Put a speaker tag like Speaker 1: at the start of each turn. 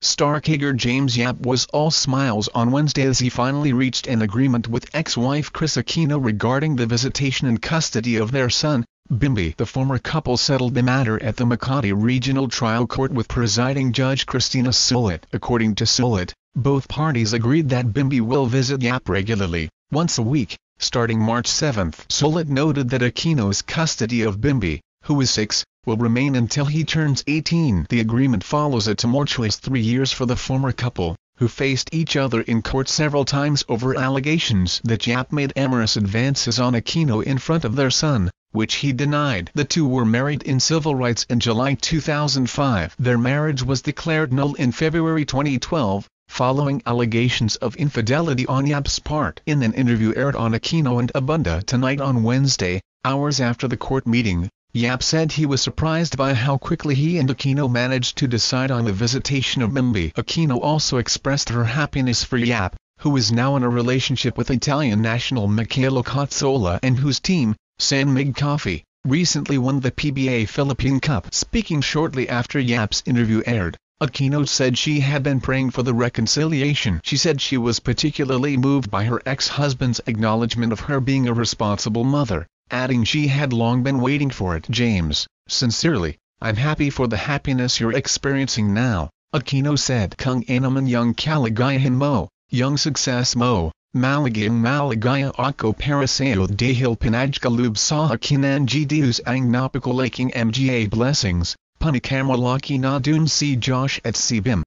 Speaker 1: Star Kager James Yap was all smiles on Wednesday as he finally reached an agreement with ex-wife Kris Aquino regarding the visitation and custody of their son, Bimby. The former couple settled the matter at the Makati Regional Trial Court with presiding Judge Christina Sulit. According to Sulit, both parties agreed that Bimby will visit Yap regularly, once a week, starting March 7. Sulit noted that Aquino's custody of Bimby, who is 6, will remain until he turns 18. The agreement follows a tumultuous 3 years for the former couple, who faced each other in court several times over allegations that Yap made amorous advances on Aquino in front of their son, which he denied. The two were married in civil rights in July 2005. Their marriage was declared null in February 2012, following allegations of infidelity on Yap's part. In an interview aired on Aquino and Abunda Tonight on Wednesday, hours after the court meeting, Yap said he was surprised by how quickly he and Aquino managed to decide on the visitation of Bimby. Aquino also expressed her happiness for Yap, who is now in a relationship with Italian national Michaela Cazzola and whose team, San Mig Coffee, recently won the PBA Philippine Cup. Speaking shortly after Yap's interview aired, Aquino said she had been praying for the reconciliation. She said she was particularly moved by her ex-husband's acknowledgement of her being a responsible mother, adding she had long been waiting for it. James, sincerely, I'm happy for the happiness you're experiencing now, Aquino said. Kung naman yung kaligayahan mo, yung success mo, maligaya ako para sa'yo dahil pinagkaloob sa akin ng Diyos ang napakalaking mga blessings, panikamalaki na dun si Josh at si Bim.